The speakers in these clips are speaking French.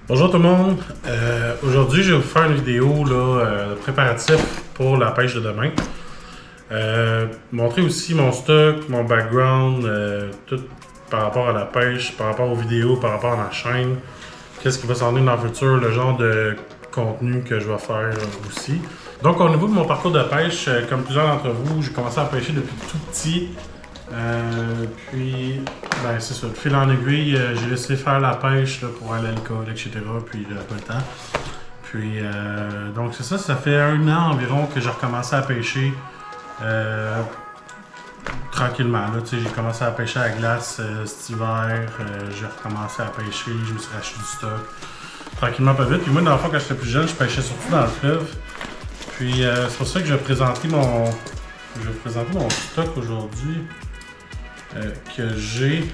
Bonjour tout le monde, aujourd'hui je vais vous faire une vidéo de préparatif pour la pêche de demain. Montrer aussi mon stock, mon background, tout par rapport à la pêche, par rapport aux vidéos, par rapport à ma chaîne. Qu'est-ce qui va s'en venir dans le futur, le genre de contenu que je vais faire aussi. Donc au niveau de mon parcours de pêche, comme plusieurs d'entre vous, j'ai commencé à pêcher depuis tout petit. C'est ça, de fil en aiguille, j'ai laissé faire la pêche là, pour aller à l'école, etc. Puis j'avais pas le temps. Donc c'est ça, ça fait 1 an environ que j'ai recommencé à pêcher tranquillement. J'ai commencé à pêcher à la glace cet hiver, j'ai recommencé à pêcher, je me suis racheté du stock. Tranquillement, pas vite. Puis moi, dans le fond, quand j'étais plus jeune, je pêchais surtout dans le fleuve. Puis c'est pour ça que je vais présenter mon stock aujourd'hui. Que j'ai.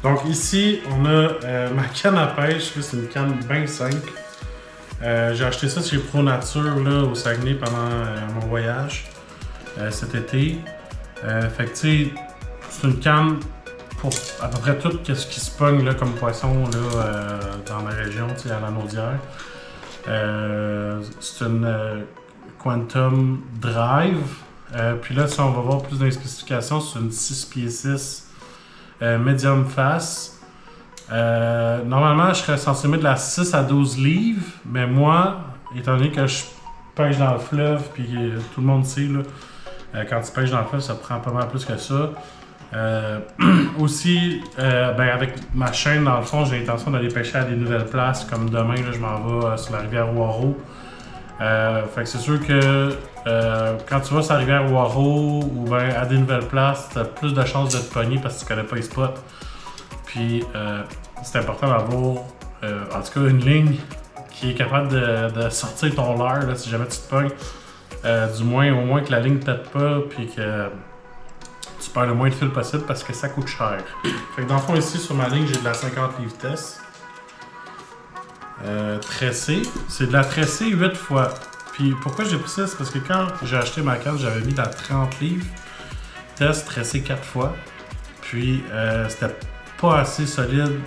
Donc ici, on a ma canne à pêche. C'est une canne bien simple. J'ai acheté ça chez Pro Nature là, au Saguenay pendant mon voyage cet été. Fait que tu sais, c'est une canne pour à peu près tout ce qui se pogne là, comme poisson là, dans la région, à la Naudière. C'est une Quantum Drive. Puis là, on va voir plus dans les spécifications. C'est une 6 pieds 6 medium face. Normalement, je serais censé mettre de la 6 à 12 livres, mais moi, étant donné que je pêche dans le fleuve, puis tout le monde sait, là, quand tu pêches dans le fleuve, ça prend pas mal plus que ça. Aussi, avec ma chaîne, dans le fond, j'ai l'intention d'aller pêcher à des nouvelles places, comme demain, là, je m'en vais sur la rivière Waro. Fait que c'est sûr que quand tu vas sur la rivière Waro ou bien à des nouvelles places, tu as plus de chances de te pogner parce que tu connais pas les spots. Puis c'est important d'avoir en tout cas une ligne qui est capable de sortir ton leurre là, si jamais tu te pognes. Au moins que la ligne ne pète pas puis que tu perds le moins de fil possible parce que ça coûte cher. Fait que dans le fond ici sur ma ligne j'ai de la 50 livres test. Tressée. C'est de la tressée 8 fois. Puis pourquoi j'ai pris ça? C'est parce que quand j'ai acheté ma canne, j'avais mis de la 30 livres. Test tressé 4 fois. Puis c'était pas assez solide.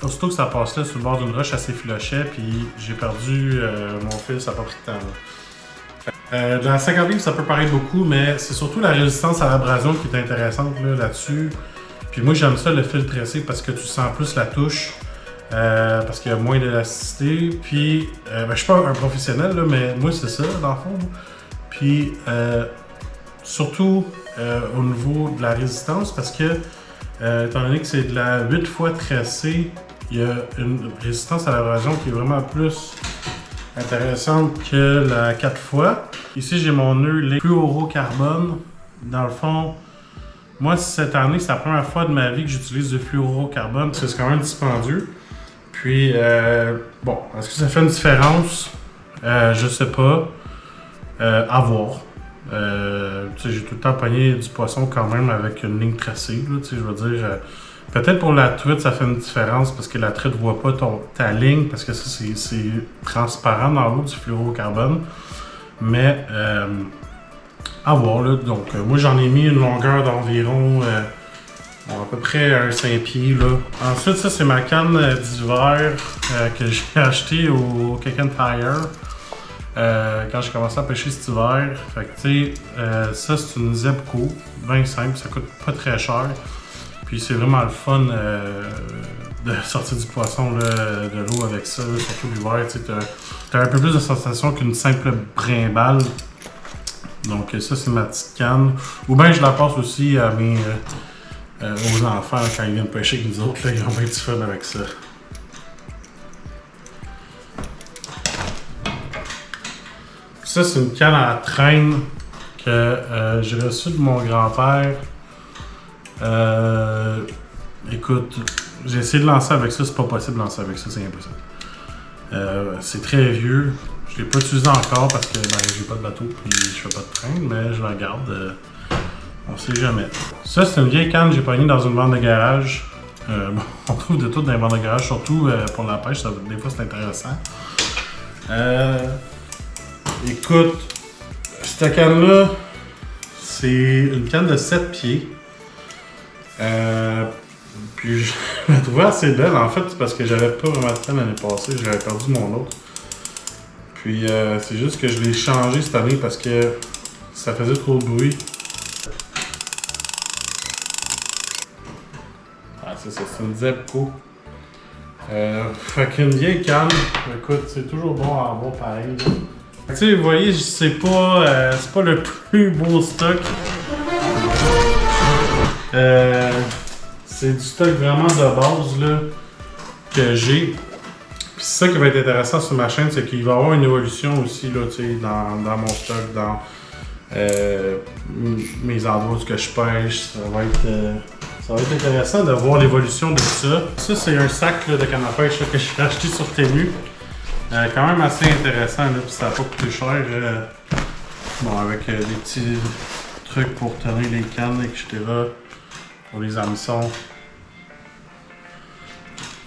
Aussitôt que ça passe là sur le bord d'une roche, ça s'effilochait. Puis j'ai perdu mon fil, ça n'a pas pris de temps. De la 50 livres, ça peut paraître beaucoup, mais c'est surtout la résistance à l'abrasion qui est intéressante là-dessus. Puis moi j'aime ça le fil tressé parce que tu sens plus la touche. Parce qu'il y a moins d'élasticité. Puis, je suis pas un professionnel, là, mais moi, c'est ça, dans le fond. Puis, surtout au niveau de la résistance, parce que, étant donné que c'est de la 8 fois tressée, il y a une résistance à l'abrasion qui est vraiment plus intéressante que la 4 fois. Ici, j'ai mon nœud fluorocarbone. Dans le fond, moi, cette année, c'est la première fois de ma vie que j'utilise du fluorocarbone, parce que c'est quand même dispendieux. Puis, est-ce que ça fait une différence? Je sais pas. À voir. J'ai tout le temps pogné du poisson quand même avec une ligne tracée. Je veux dire, peut-être pour la truite, ça fait une différence parce que la truite ne voit pas ta ligne parce que ça, c'est transparent dans l'eau du fluorocarbone. Mais, à voir. Là. Donc, moi, j'en ai mis une longueur d'environ... à peu près un 5 pieds là. Ensuite, ça c'est ma canne d'hiver que j'ai achetée au Kaken Tire quand j'ai commencé à pêcher cet hiver. Fait que tu sais, ça c'est une Zebco, bien simple, ça coûte pas très cher. Puis c'est vraiment le fun de sortir du poisson là, de l'eau avec ça, là, surtout l'hiver. Tu sais, t'as un peu plus de sensation qu'une simple brimballe. Donc ça c'est ma petite canne. Ou bien je la passe aussi à mes... aux enfants quand ils viennent pêcher avec nous autres, là, ils ont bien du fun avec ça. Ça, c'est une canne à traîne que j'ai reçue de mon grand-père. Écoute, j'ai essayé de lancer avec ça, c'est pas possible de lancer avec ça, c'est impossible. C'est très vieux. Je l'ai pas utilisé encore parce que j'ai pas de bateau et je fais pas de traîne, mais je la garde. On sait jamais. Ça, c'est une vieille canne que j'ai pognée dans une bande de garage. On trouve de tout dans les bandes de garage, surtout pour la pêche, des fois c'est intéressant. Écoute, cette canne-là, c'est une canne de 7 pieds. Puis je la trouvais assez belle. En fait, c'est parce que j'avais pas vraiment de temps l'année passée. J'avais perdu mon autre. Puis c'est juste que je l'ai changé cette année parce que ça faisait trop de bruit. Ah, c'est ça, c'est une Zebco. Fait qu'une vieille canne, écoute, c'est toujours bon à avoir pareil. Tu sais, vous voyez, c'est pas le plus beau stock. C'est du stock vraiment de base là, que j'ai. Puis c'est ça qui va être intéressant sur ma chaîne, c'est qu'il va y avoir une évolution aussi là, dans mon stock, dans mes endroits où je pêche. Ça va être intéressant de voir l'évolution de ça. Ça, c'est un sac là, de canne à pêche là, que j'ai acheté sur Temu. Quand même assez intéressant, là, puis ça n'a pas coûté cher. Bon, avec des petits trucs pour tenir les cannes, etc. Pour les hameçons.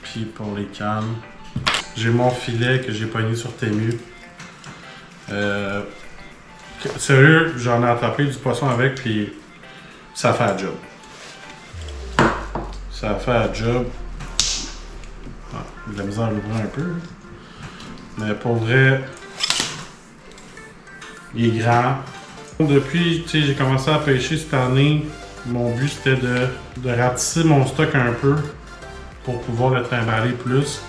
Puis pour les cannes. J'ai mon filet que j'ai pogné sur Temu. Sérieux, j'en ai attrapé du poisson avec, puis ça fait la job. Ça fait la job. Ah, j'ai de la misère à l'ouvrir un peu. Mais pour vrai, il est grand. Depuis que j'ai commencé à pêcher cette année, mon but c'était de ratisser mon stock un peu pour pouvoir le trimballer plus.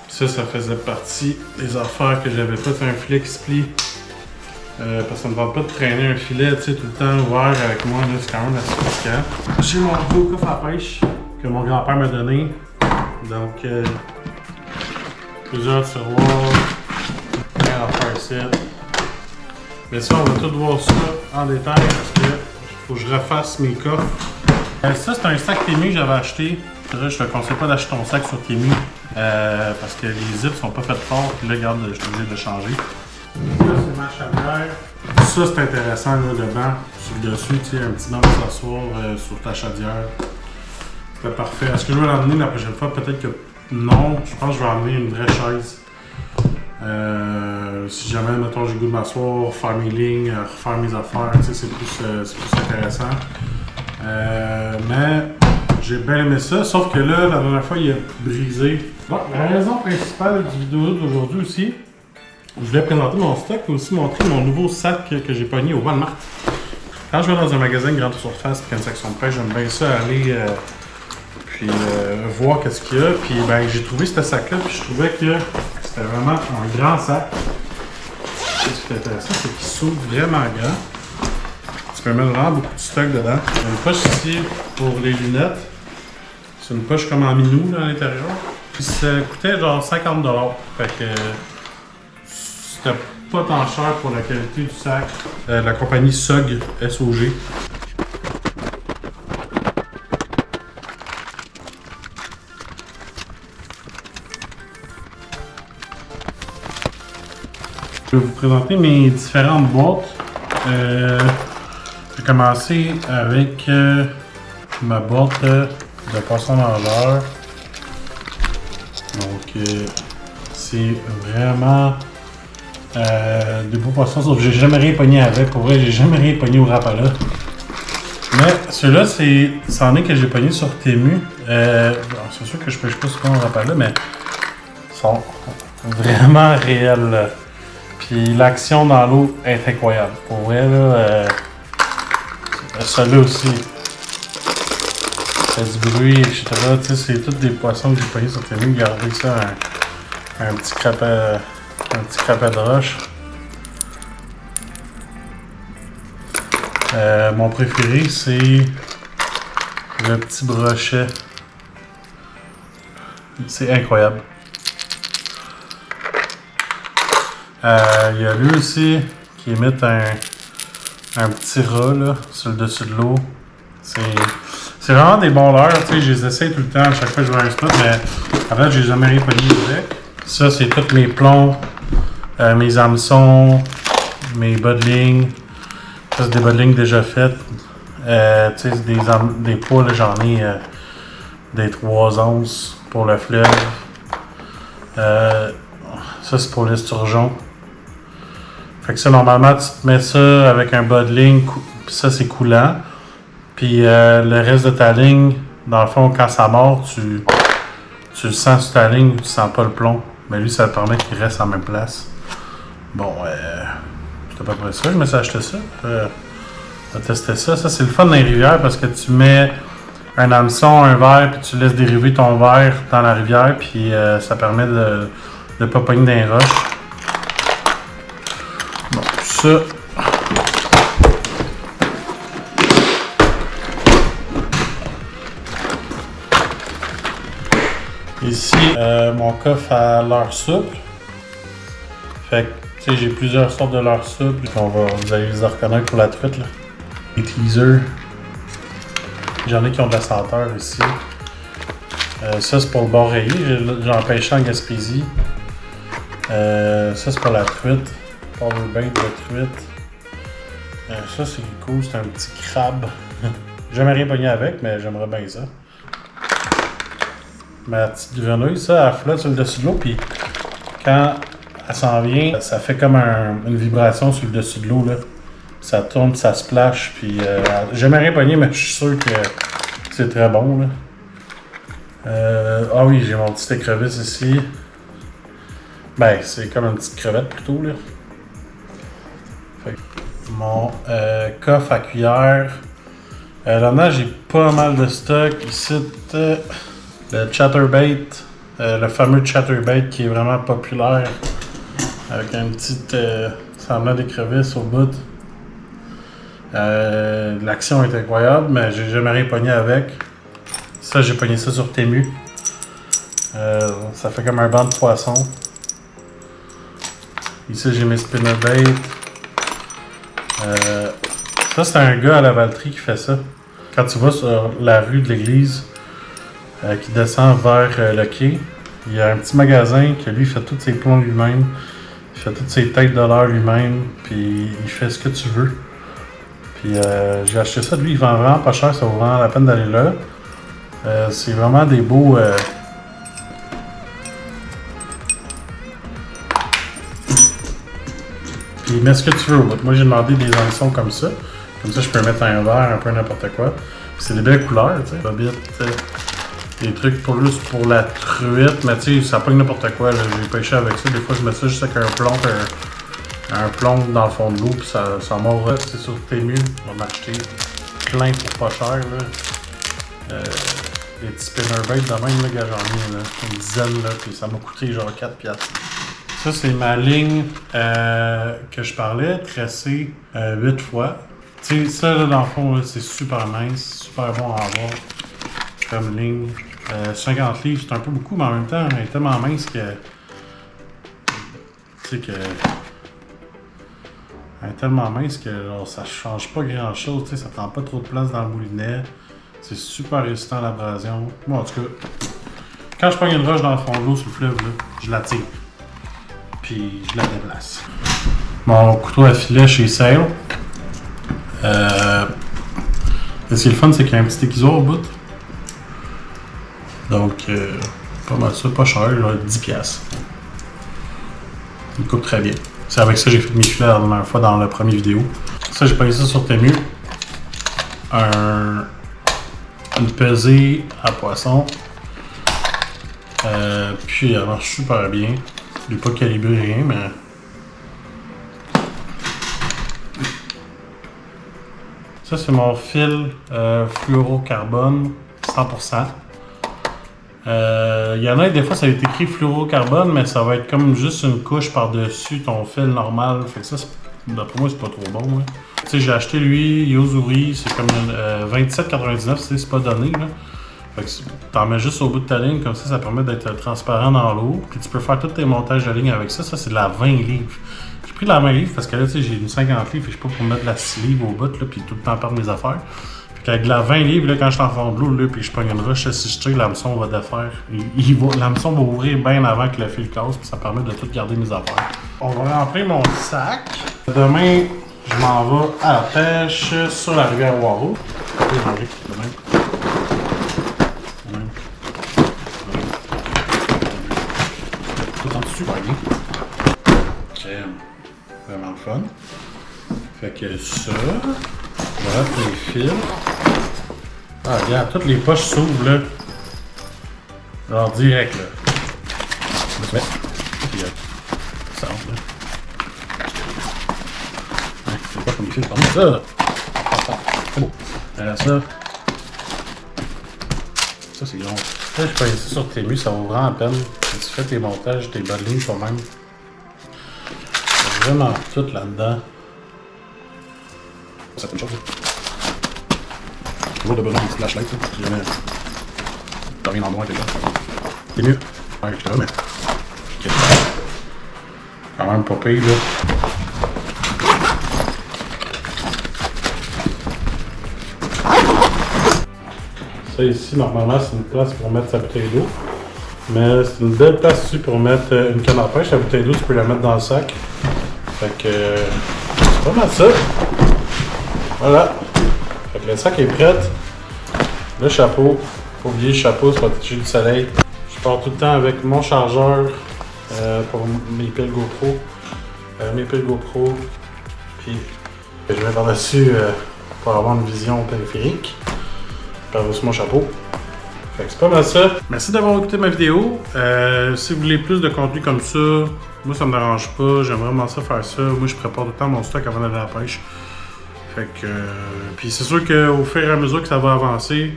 Ça faisait partie des affaires que j'avais pas. Un filet qui se plie. Parce que ça ne me tente pas de traîner un filet tout le temps ouvert avec moi, c'est quand même assez fatigant. J'ai mon gros coffre à pêche que mon grand-père m'a donné. Donc, plusieurs tiroirs, plein d'affaires ici. Mais ça, on va tout voir ça en détail parce que faut que je refasse mes coffres. Ça, c'est un sac Temu que j'avais acheté. Je te conseille pas d'acheter ton sac sur Temu parce que les zips sont pas faits fort. Puis là, regarde, je suis obligé de le changer. Ça, c'est ma chaudière. Ça, c'est intéressant, là, le banc. Sur le dessus, tu sais, un petit banc pour s'asseoir sur ta chaudière. C'est parfait. Est-ce que je vais l'emmener la prochaine fois? Peut-être que non. Je pense que je vais emmener une vraie chaise. Si jamais, mettons, j'ai le goût de m'asseoir, faire mes lignes, refaire mes affaires, tu sais, c'est plus intéressant. Mais j'ai bien aimé ça, sauf que là, la dernière fois, il a brisé. Bon, la raison principale du vidéo d'aujourd'hui aussi, je voulais présenter mon stock et aussi montrer mon nouveau sac que j'ai pogné au Walmart. Quand je vais dans un magasin de grande surface et une section de pêche, j'aime bien ça aller voir qu'est-ce qu'il y a. Puis ben, j'ai trouvé ce sac-là, puis je trouvais que c'était vraiment un grand sac. Ce qui est intéressant, c'est qu'il s'ouvre vraiment grand. Tu peux mettre vraiment beaucoup de stock dedans. Il y a une poche ici pour les lunettes. C'est une poche comme en minou là, à l'intérieur. Puis ça coûtait genre 50$. Fait que c'était pas tant cher pour la qualité du sac. La compagnie SOG, S-O-G. Je vais vous présenter mes différentes boîtes. Je vais commencer avec ma boîte de poisson nageur. Donc, c'est vraiment des beaux poissons, sauf que j'ai jamais rien pogné avec. Pour vrai, j'ai jamais rien pogné au Rapala. Mais ceux-là, c'en est que j'ai pogné sur Temu. C'est sûr que je pêche pas souvent au Rapala, mais ils sont vraiment réels. Puis l'action dans l'eau est incroyable. Pour vrai, là, celui-là aussi. Ça fait du bruit, etc. Tu sais, c'est tous des poissons que j'ai pognés sur Temu. Regardez ça, un petit crapet de roche. Mon préféré, c'est le petit brochet. C'est incroyable. Il y a lui aussi qui émite un petit rat là, sur le dessus de l'eau. C'est vraiment des bons leurres. Tu sais, je les essaye tout le temps à chaque fois que je vois un spot, mais en fait, j'ai jamais rien pogné avec. Ça, c'est tous mes plombs, mes hameçons, mes bas de ligne. Ça, c'est des bas de ligne déjà faites. Tu sais, des poids, là, j'en ai des 3 onces pour le fleuve. Ça, c'est pour l'esturgeon. Fait que ça, normalement, tu te mets ça avec un bas de ligne, puis ça, c'est coulant. Puis le reste de ta ligne, dans le fond, quand ça mord, tu le sens sur ta ligne ou tu sens pas le plomb. Mais lui, ça te permet qu'il reste en même place. Bon, c'est à peu près ça. Je me suis acheté ça. On va tester ça. Ça, c'est le fun dans les rivières parce que tu mets un hameçon, un verre, puis tu laisses dériver ton verre dans la rivière, puis ça permet de ne pas pogner dans les roches. Bon, ça. Ici, mon coffre à leurre souple. Fait que, tu sais, j'ai plusieurs sortes de leurre souple, puis vous allez les reconnaître pour la truite, là. Les teasers. J'en ai qui ont de la senteur ici. Ça, c'est pour le bord rayé. J'en pêché en Gaspésie. Ça, c'est pour la truite. Powerbait de truite. Ça, c'est cool. C'est un petit crabe. J'aimerais rien pogner avec, mais j'aimerais bien ça. Ma petite grenouille, ça, elle flotte sur le dessus de l'eau, puis quand elle s'en vient, ça fait comme une vibration sur le dessus de l'eau, là. Ça tourne, ça splash, puis j'aimerais rien pogner, mais je suis sûr que c'est très bon, là. Ah oui, j'ai mon petit écrevisse ici. Ben, c'est comme une petite crevette plutôt, là. Fait que mon coffre à cuillère. Là-dedans, j'ai pas mal de stock. Ici, le chatterbait, le fameux chatterbait qui est vraiment populaire, avec un petit semblant d'écrevisse au bout. L'action est incroyable, mais j'ai jamais rien pogné avec. Ça, j'ai pogné ça sur Temu. Ça fait comme un banc de poisson. Ici, j'ai mes spinnerbaits. Ça, c'est un gars à la Valtrie qui fait ça. Quand tu vas sur la rue de l'église, qui descend vers le quai, il y a un petit magasin que lui fait tous ses plombs lui-même. Il fait toutes ses têtes de leurre lui-même. Puis il fait ce que tu veux. Puis j'ai acheté ça. Lui, il vend vraiment pas cher. Ça vaut vraiment la peine d'aller là. C'est vraiment des beaux... Puis il met ce que tu veux. Moi, j'ai demandé des hameçons comme ça. Comme ça, je peux mettre un verre, un peu n'importe quoi. Puis c'est des belles couleurs, tu sais. Des trucs plus pour la truite, mais tu sais, ça pogne n'importe quoi. J'ai pêché avec ça. Des fois, je mets ça juste avec un plomb dans le fond de l'eau, puis ça mord. C'est sur Temu. On va m'acheter plein pour pas cher, là. Des petits spinnerbaits de même, là, j'en ai là, une dizaine, là, puis ça m'a coûté genre 4$. Ça, c'est ma ligne que je parlais, tressée 8 fois. Tu sais, ça, là, dans le fond, là, c'est super nice, super bon à avoir comme ligne. 50 livres, c'est un peu beaucoup, mais en même temps, elle est tellement mince que... Tu sais que... Elle est tellement mince que genre, ça change pas grand-chose, tu sais, ça prend pas trop de place dans le moulinet. C'est super résistant à l'abrasion. Moi, en tout cas, quand je pogne une roche dans le fond de l'eau sur le fleuve, là, je la tire. Puis je la déplace. Mon couteau à filet chez Sale. Ce qui est le fun, c'est qu'il y a un petit aiguiseau au bout. Donc, pas mal ça, pas cher, là, 10$. Il coupe très bien. C'est avec ça que j'ai fait mes filets la dernière fois dans la première vidéo. Ça, j'ai payé ça sur Temu. Une pesée à poisson. Puis elle marche super bien. Je l'ai pas calibré rien, mais... Ça, c'est mon fil fluorocarbone 100%. Il y en a des fois, ça a été écrit fluorocarbone, mais ça va être comme juste une couche par-dessus ton fil normal. Fait que ça, d'après moi, c'est pas trop bon. Hein. Tu sais, j'ai acheté lui, Yozuri, c'est comme 27,99$, c'est pas donné. Là. Fait que t'en mets juste au bout de ta ligne, comme ça permet d'être transparent dans l'eau. Puis tu peux faire tous tes montages de ligne avec ça. Ça, c'est de la 20 livres. J'ai pris de la 20 livres parce que là, tu sais, j'ai une 50 livres et je suis pas pour mettre de la 6 livres au bout, là, puis tout le temps perdre mes affaires. Avec de la 20 livres, là, quand je suis en fond de l'eau, puis je pogne une roche, si je tire, l'hameçon va défaire. L'hameçon va ouvrir bien avant que le fil casse, puis ça permet de tout garder mes affaires. On va remplir mon sac. Demain, je m'en vais à la pêche sur la rivière Waro. Tout en dessous, bien. Vraiment le fun. Fait que ça, voilà les fils. Ah, regarde, toutes les poches s'ouvrent là. Genre direct là. Je me suis mis. Puis ça rentre là. Ouais, c'est pas comme les fils, comme ça. C'est beau. Ça. Ça, c'est long. Là, je peux essayer sur tes ça vaut vraiment la peine. Si tu fais tes montages, tes bonnes lignes toi-même. Il y a vraiment tout là-dedans. C'est une chose. Toujours de besoin d'une petite flashlight, là. Si jamais t'as rien en droit déjà. C'est mieux. Ouais, je te remets. Quand même pas pire, là. Ça ici, normalement, c'est une place pour mettre sa bouteille d'eau. Mais c'est une belle place aussi pour mettre une canne à pêche. La bouteille d'eau, tu peux la mettre dans le sac. Fait que c'est pas mal ça. Voilà. Fait que le sac est prêt. Le chapeau. Faut oublier le chapeau, c'est protéger du soleil. Je pars tout le temps avec mon chargeur pour mes piles GoPro. Puis je mets par-dessus pour avoir une vision périphérique. Par-dessus mon chapeau. Fait que c'est pas mal ça. Merci d'avoir écouté ma vidéo. Si vous voulez plus de contenu comme ça, moi ça me dérange pas. J'aime vraiment ça faire ça. Moi je prépare tout le temps mon stock avant d'aller à la pêche. Fait que. Puis c'est sûr qu'au fur et à mesure que ça va avancer,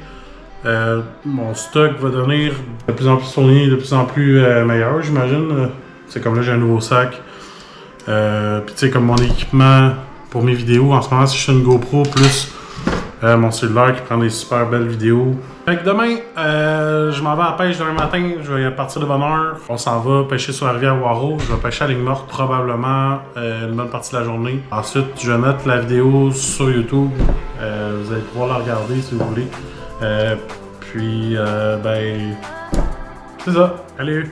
mon stock va devenir de plus en plus fourni, de plus en plus meilleur, j'imagine. C'est comme là j'ai un nouveau sac. Puis tu sais, comme mon équipement pour mes vidéos, en ce moment, si je suis une GoPro plus mon cellulaire qui prend des super belles vidéos. Fait que demain, je m'en vais à la pêche demain matin. Je vais partir de bonne heure. On s'en va pêcher sur la rivière Waro. Je vais pêcher à ligne morte probablement une bonne partie de la journée. Ensuite, je vais mettre la vidéo sur YouTube. Vous allez pouvoir la regarder si vous voulez. Puis, ben, c'est ça. Allez!